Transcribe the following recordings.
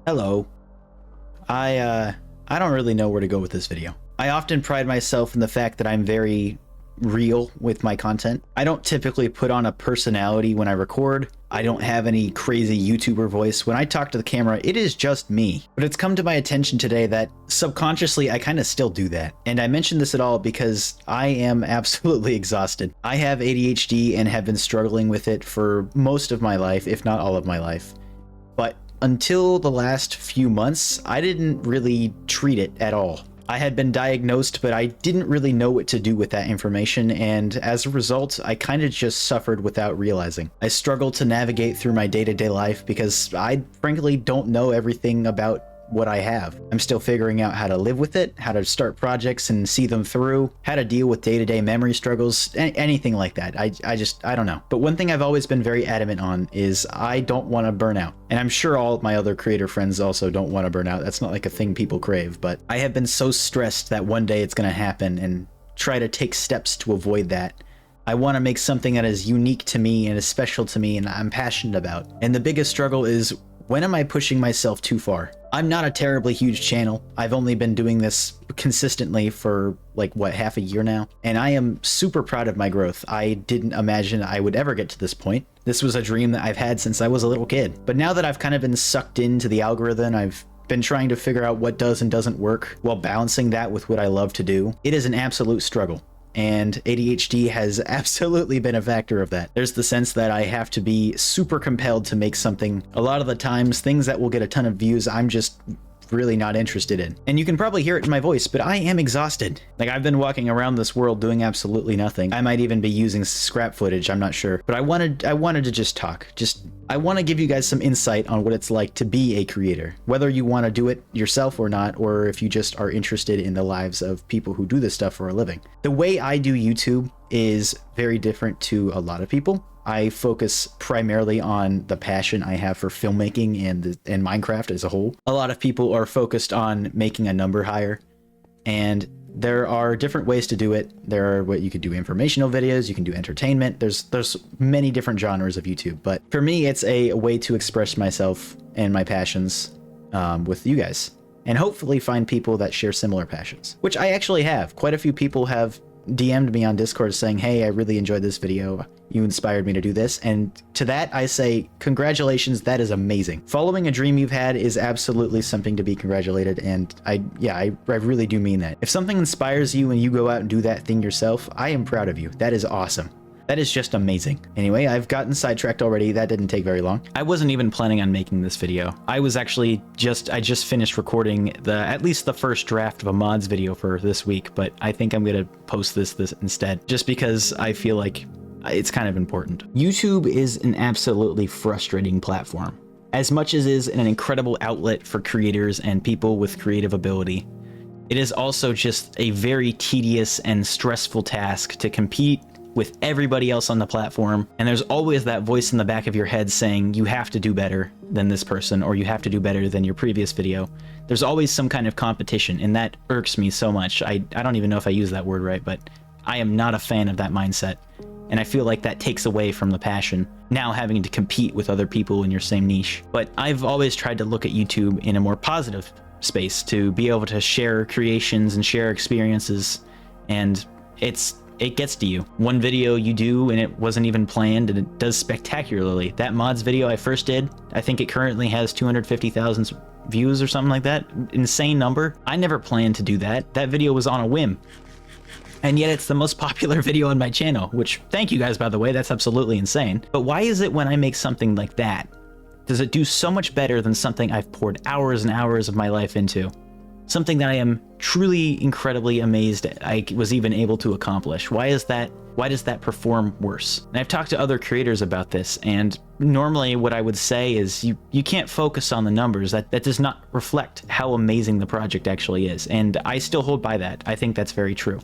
Hello. I don't really know where to go with this video. I often pride myself in the fact that I'm very real with my content. I don't typically put on a personality when I record. I don't have any crazy YouTuber voice. When I talk to the camera, it is just me. But it's come to my attention today that subconsciously I kind of still do that. And I mention this at all because I am absolutely exhausted. I have ADHD and have been struggling with it for most of my life, if not all of my life. But until the last few months, I didn't really treat it at all. I had been diagnosed, but I didn't really know what to do with that information, and as a result, I kind of just suffered without realizing. I struggled to navigate through my day-to-day life because I frankly don't know everything about what I have. I'm still figuring out how to live with it, how to start projects and see them through, how to deal with day-to-day memory struggles, anything like that. I don't know. But one thing I've always been very adamant on is I don't want to burn out. And I'm sure all of my other creator friends also don't want to burn out. That's not like a thing people crave, but I have been so stressed that one day it's going to happen and try to take steps to avoid that. I want to make something that is unique to me and is special to me and I'm passionate about. And the biggest struggle is, when am I pushing myself too far? I'm not a terribly huge channel. I've only been doing this consistently for like, what, half a year now? And I am super proud of my growth. I didn't imagine I would ever get to this point. This was a dream that I've had since I was a little kid. But now that I've kind of been sucked into the algorithm, I've been trying to figure out what does and doesn't work while balancing that with what I love to do. It is an absolute struggle. And ADHD has absolutely been a factor of that. There's the sense that I have to be super compelled to make something. A lot of the times, things that will get a ton of views, I'm just really not interested in. And you can probably hear it in my voice, but I am exhausted. Like, I've been walking around this world doing absolutely nothing. I might even be using scrap footage, I'm not sure. But I wanted to just talk. I want to give you guys some insight on what it's like to be a creator, whether you want to do it yourself or not, or if you just are interested in the lives of people who do this stuff for a living. The way I do YouTube is very different to a lot of people. I focus primarily on the passion I have for filmmaking and Minecraft as a whole. A lot of people are focused on making a number higher, and there are different ways to do it. There are what you could do informational videos, you can do entertainment. There's many different genres of YouTube, but for me, it's a way to express myself and my passions with you guys, and hopefully find people that share similar passions, which I actually have. Quite a few people have DM'd me on Discord saying, hey, I really enjoyed this video. You inspired me to do this. And to that, I say, congratulations, that is amazing. Following a dream you've had is absolutely something to be congratulated. And I really do mean that. If something inspires you and you go out and do that thing yourself, I am proud of you. That is awesome. That is just amazing. Anyway, I've gotten sidetracked already. That didn't take very long. I wasn't even planning on making this video. I just finished recording at least the first draft of a mods video for this week, but I think I'm gonna post this instead, just because I feel like it's kind of important. YouTube is an absolutely frustrating platform. As much as it is an incredible outlet for creators and people with creative ability, it is also just a very tedious and stressful task to compete with everybody else on the platform, and there's always that voice in the back of your head saying you have to do better than this person, or you have to do better than your previous video. There's always some kind of competition, and that irks me so much. I don't even know if I use that word right, but I am not a fan of that mindset, and I feel like that takes away from the passion, now having to compete with other people in your same niche. But I've always tried to look at YouTube in a more positive space, to be able to share creations and share experiences, and it gets to you. One video you do and it wasn't even planned and it does spectacularly. That mods video I first did, I think it currently has 250,000 views or something like that. Insane number. I never planned to do that. That video was on a whim. And yet it's the most popular video on my channel, which, thank you guys, by the way, that's absolutely insane. But why is it when I make something like that, does it do so much better than something I've poured hours and hours of my life into? Something that I am truly incredibly amazed I was even able to accomplish. Why does that perform worse? And I've talked to other creators about this, and normally what I would say is you can't focus on the numbers. That does not reflect how amazing the project actually is, and I still hold by that. I think that's very true.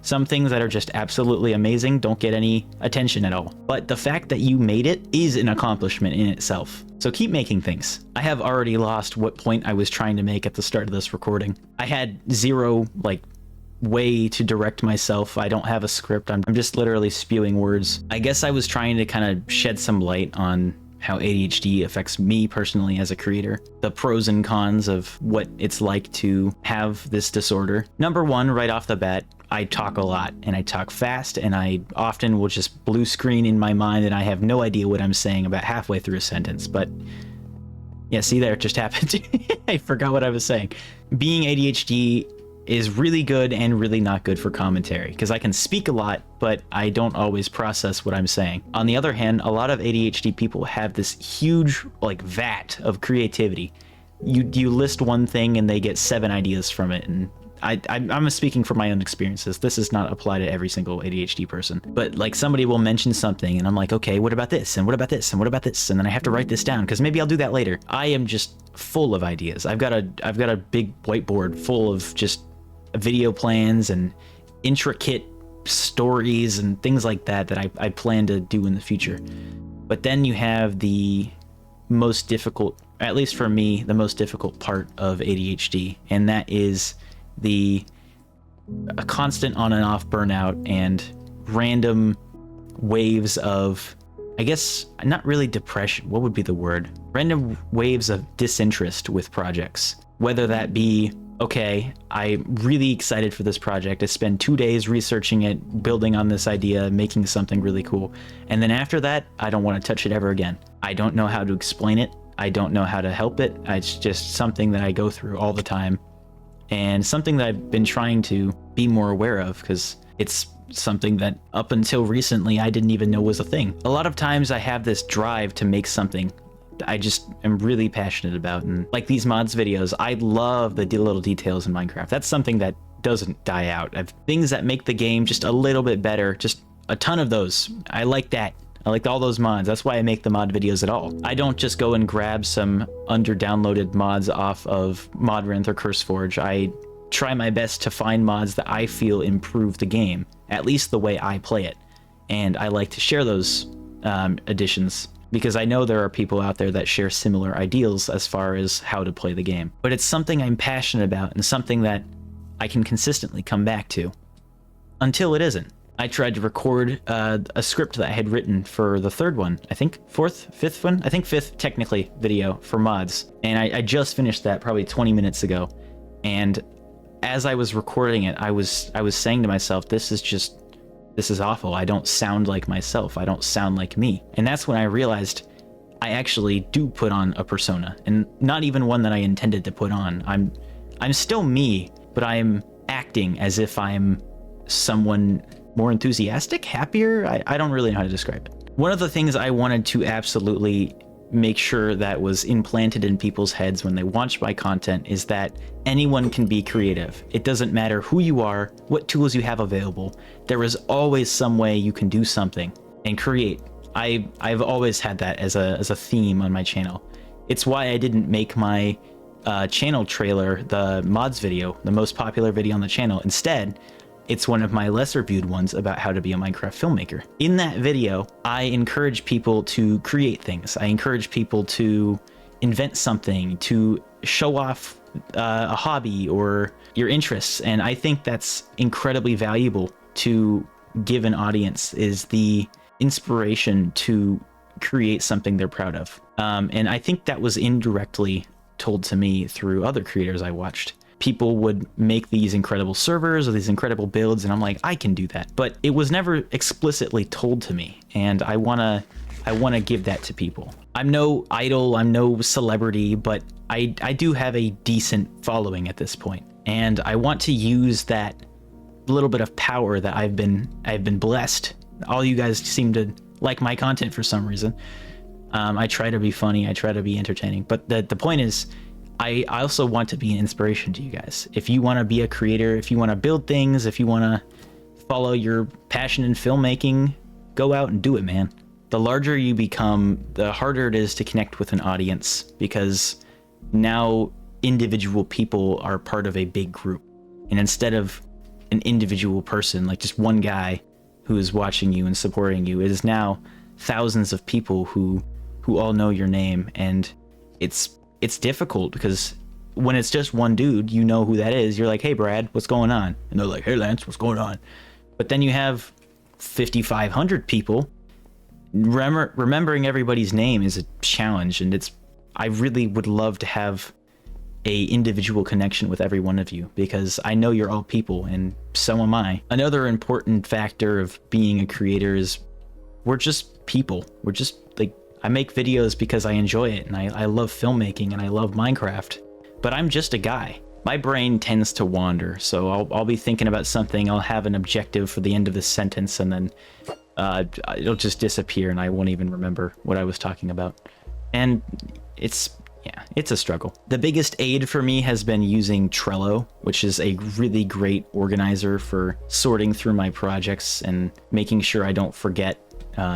Some things that are just absolutely amazing don't get any attention at all. But the fact that you made it is an accomplishment in itself. So keep making things. I have already lost what point I was trying to make at the start of this recording. I had zero, way to direct myself. I don't have a script. I'm just literally spewing words. I guess I was trying to kind of shed some light on how ADHD affects me personally as a creator, the pros and cons of what it's like to have this disorder. Number one, right off the bat, I talk a lot and I talk fast, and I often will just blue screen in my mind and I have no idea what I'm saying about halfway through a sentence. But yeah, see there, it just happened. I forgot what I was saying. Being ADHD is really good and really not good for commentary, because I can speak a lot, but I don't always process what I'm saying. On the other hand, a lot of ADHD people have this huge like vat of creativity. You list one thing and they get 7 ideas from it, and I'm speaking from my own experiences. This does not apply to every single ADHD person, but like somebody will mention something and I'm like, okay, what about this? And what about this? And what about this? And then I have to write this down because maybe I'll do that later. I am just full of ideas. I've got a big whiteboard full of just video plans and intricate stories and things like that I plan to do in the future. But then you have the most difficult, at least for me, the most difficult part of ADHD, and that is a constant on and off burnout and random waves of, I guess, not really depression, what would be the word? Random waves of disinterest with projects. Whether that be, okay, I'm really excited for this project. I spend 2 days researching it, building on this idea, making something really cool. And then after that, I don't want to touch it ever again. I don't know how to explain it. I don't know how to help it. It's just something that I go through all the time. And something that I've been trying to be more aware of, because it's something that up until recently I didn't even know was a thing. A lot of times I have this drive to make something I just am really passionate about, and like these mods videos, I love the little details in Minecraft. That's something that doesn't die out. I've things that make the game just a little bit better, just a ton of those. I like that. I like all those mods. That's why I make the mod videos at all. I don't just go and grab some under-downloaded mods off of Modrinth or CurseForge. I try my best to find mods that I feel improve the game, at least the way I play it. And I like to share those additions, because I know there are people out there that share similar ideals as far as how to play the game. But it's something I'm passionate about and something that I can consistently come back to, until it isn't. I tried to record a script that I had written for the third one, I think fifth one? I think fifth, technically, video for mods. And I just finished that probably 20 minutes ago. And as I was recording it, I was saying to myself, this is awful. I don't sound like myself. I don't sound like me. And that's when I realized I actually do put on a persona, and not even one that I intended to put on. I'm still me, but I'm acting as if I'm someone more enthusiastic, happier. I don't really know how to describe it. One of the things I wanted to absolutely make sure that was implanted in people's heads when they watch my content is that anyone can be creative. It doesn't matter who you are, what tools you have available. There is always some way you can do something and create. I've always had that as a theme on my channel. It's why I didn't make my channel trailer the mods video, the most popular video on the channel. Instead, it's one of my lesser viewed ones about how to be a Minecraft filmmaker. In that video, I encourage people to create things. I encourage people to invent something, to show off a hobby or your interests. And I think that's incredibly valuable to give an audience, is the inspiration to create something they're proud of. And I think that was indirectly told to me through other creators I watched. People would make these incredible servers or these incredible builds, and I'm like, I can do that. But it was never explicitly told to me, and I wanna give that to people. I'm no idol, I'm no celebrity, but I do have a decent following at this point, and I want to use that little bit of power that I've been blessed. All you guys seem to like my content for some reason. I try to be funny, I try to be entertaining, but the point is, I also want to be an inspiration to you guys. If you want to be a creator, if you want to build things, if you want to follow your passion in filmmaking, go out and do it, man. The larger you become, the harder it is to connect with an audience, because now individual people are part of a big group. And instead of an individual person, like just one guy who is watching you and supporting you, it is now thousands of people who all know your name. And it's difficult, because when it's just one dude, you know who that is. You're like, hey, Brad, what's going on? And they're like, hey, Lance, what's going on? But then you have 5,500 people, remembering everybody's name is a challenge, and I really would love to have a individual connection with every one of you, because I know you're all people, and so am I. Another important factor of being a creator is we're just people. We're just like, I make videos because I enjoy it, and I love filmmaking, and I love Minecraft, but I'm just a guy. My brain tends to wander, so I'll be thinking about something, I'll have an objective for the end of the sentence, and then it'll just disappear, and I won't even remember what I was talking about. And it's a struggle. The biggest aid for me has been using Trello, which is a really great organizer for sorting through my projects and making sure I don't forget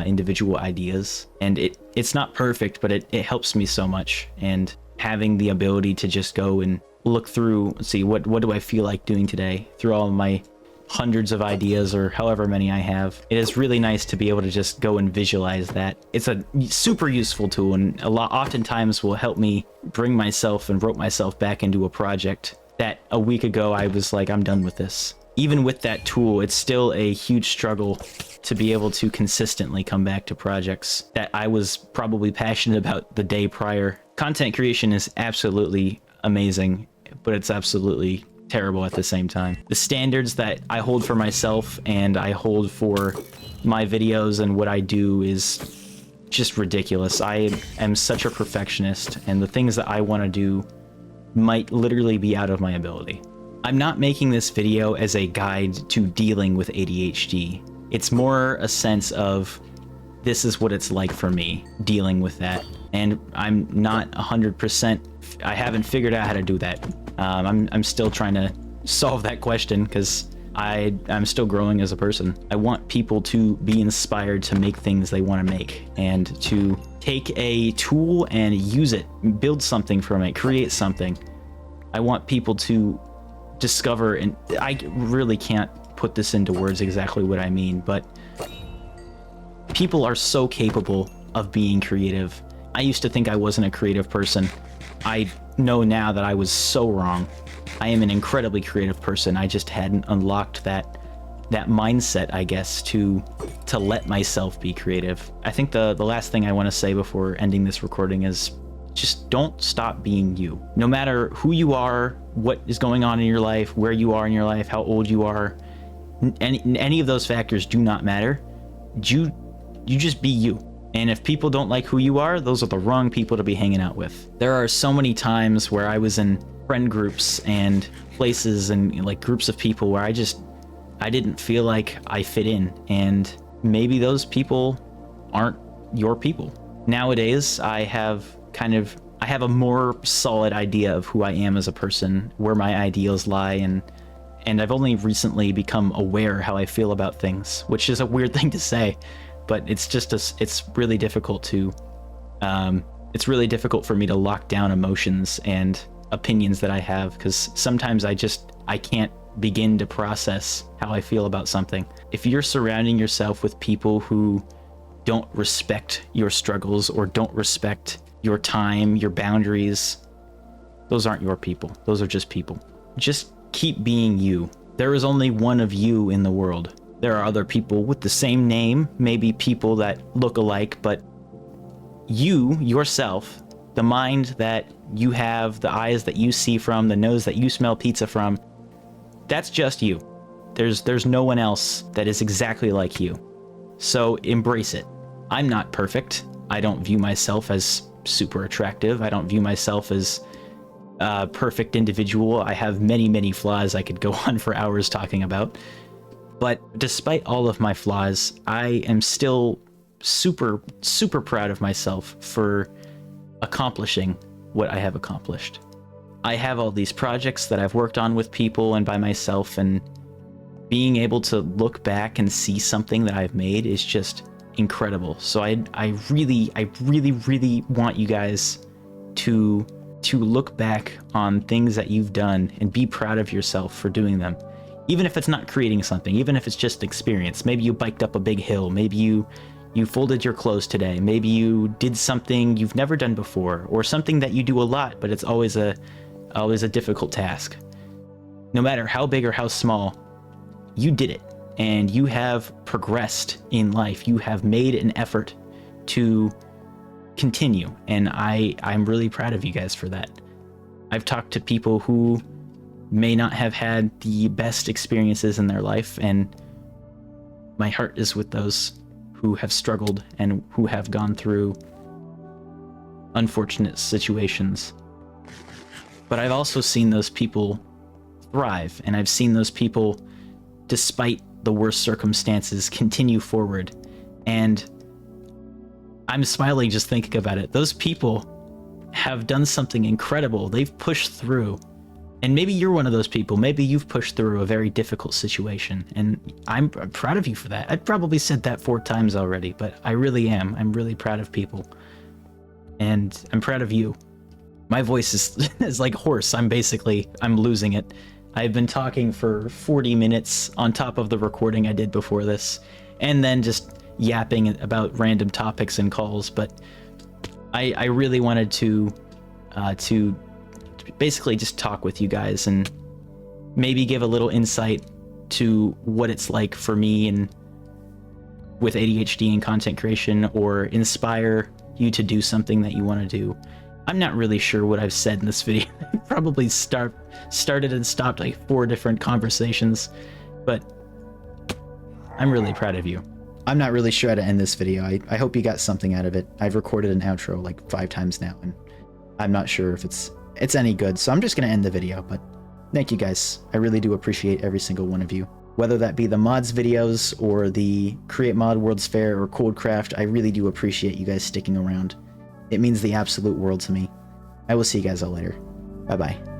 individual ideas. And it's not perfect, but it helps me so much. And having the ability to just go and look through, see what do I feel like doing today, through all of my hundreds of ideas or however many I have. It is really nice to be able to just go and visualize that. It's a super useful tool, and oftentimes will help me bring myself and rope myself back into a project that a week ago I was like, I'm done with this. Even with that tool, it's still a huge struggle to be able to consistently come back to projects that I was probably passionate about the day prior. Content creation is absolutely amazing, but it's absolutely terrible at the same time. The standards that I hold for myself and I hold for my videos and what I do is just ridiculous. I am such a perfectionist, and the things that I want to do might literally be out of my ability. I'm not making this video as a guide to dealing with ADHD. It's more a sense of, this is what it's like for me dealing with that. And I'm not 100%, I haven't figured out how to do that. I'm still trying to solve that question, because I'm still growing as a person. I want people to be inspired to make things they want to make, and to take a tool and use it, build something from it, create something. I want people to discover, and I really can't put this into words exactly what I mean, but people are so capable of being creative. I used to think I wasn't a creative person. I know now that I was so wrong. I am an incredibly creative person. I just hadn't unlocked that mindset, I guess, to let myself be creative. I think the last thing I want to say before ending this recording is, just don't stop being you. No matter who you are, what is going on in your life, where you are in your life, how old you are, any of those factors do not matter. You just be you. And if people don't like who you are, those are the wrong people to be hanging out with. There are so many times where I was in friend groups and places and like groups of people where I didn't feel like I fit in, and maybe those people aren't your people. Nowadays, I have a more solid idea of who I am as a person, where my ideals lie, and I've only recently become aware how I feel about things, which is a weird thing to say. But it's really difficult for me to lock down emotions and opinions that I have, because sometimes I can't begin to process how I feel about something. If you're surrounding yourself with people who don't respect your struggles or don't respect your time, your boundaries, those aren't your people. Those are just people. Just keep being you. There is only one of you in the world. There are other people with the same name, maybe people that look alike, but you, yourself, the mind that you have, the eyes that you see from, the nose that you smell pizza from, that's just you. There's no one else that is exactly like you. So embrace it. I'm not perfect. I don't view myself as super attractive. I don't view myself as a perfect individual. I have many, many flaws I could go on for hours talking about. But despite all of my flaws, I am still super, super proud of myself for accomplishing what I have accomplished. I have all these projects that I've worked on with people and by myself, and being able to look back and see something that I've made is just incredible. So I really want you guys to look back on things that you've done and be proud of yourself for doing them. Even if it's not creating something, even if it's just experience. Maybe you biked up a big hill, maybe you folded your clothes today, maybe you did something you've never done before, or something that you do a lot, but it's always a difficult task. No matter how big or how small, you did it, and you have progressed in life. You have made an effort to continue, and I'm really proud of you guys for that. I've talked to people who may not have had the best experiences in their life, and my heart is with those who have struggled and who have gone through unfortunate situations. But I've also seen those people thrive, and I've seen those people, despite the worst circumstances, continue forward. And I'm smiling just thinking about it. Those people have done something incredible. They've pushed through. And maybe you're one of those people. Maybe you've pushed through a very difficult situation, and I'm proud of you for that. I've probably said that 4 times already, but I really am. I'm really proud of people. And I'm proud of you. My voice is like hoarse. I'm losing it. I've been talking for 40 minutes on top of the recording I did before this, and then just yapping about random topics and calls. But I really wanted to basically just talk with you guys and maybe give a little insight to what it's like for me and with ADHD and content creation, or inspire you to do something that you want to do. I'm not really sure what I've said in this video. I probably started and stopped like 4 different conversations, but I'm really proud of you. I'm not really sure how to end this video. I hope you got something out of it. I've recorded an outro like 5 times now, and I'm not sure if it's any good, so I'm just gonna end the video. But thank you guys. I really do appreciate every single one of you, whether that be the mods videos or the Create Mod World's Fair or Coldcraft. I really do appreciate you guys sticking around. It means the absolute world to me. I will see you guys all later. Bye bye.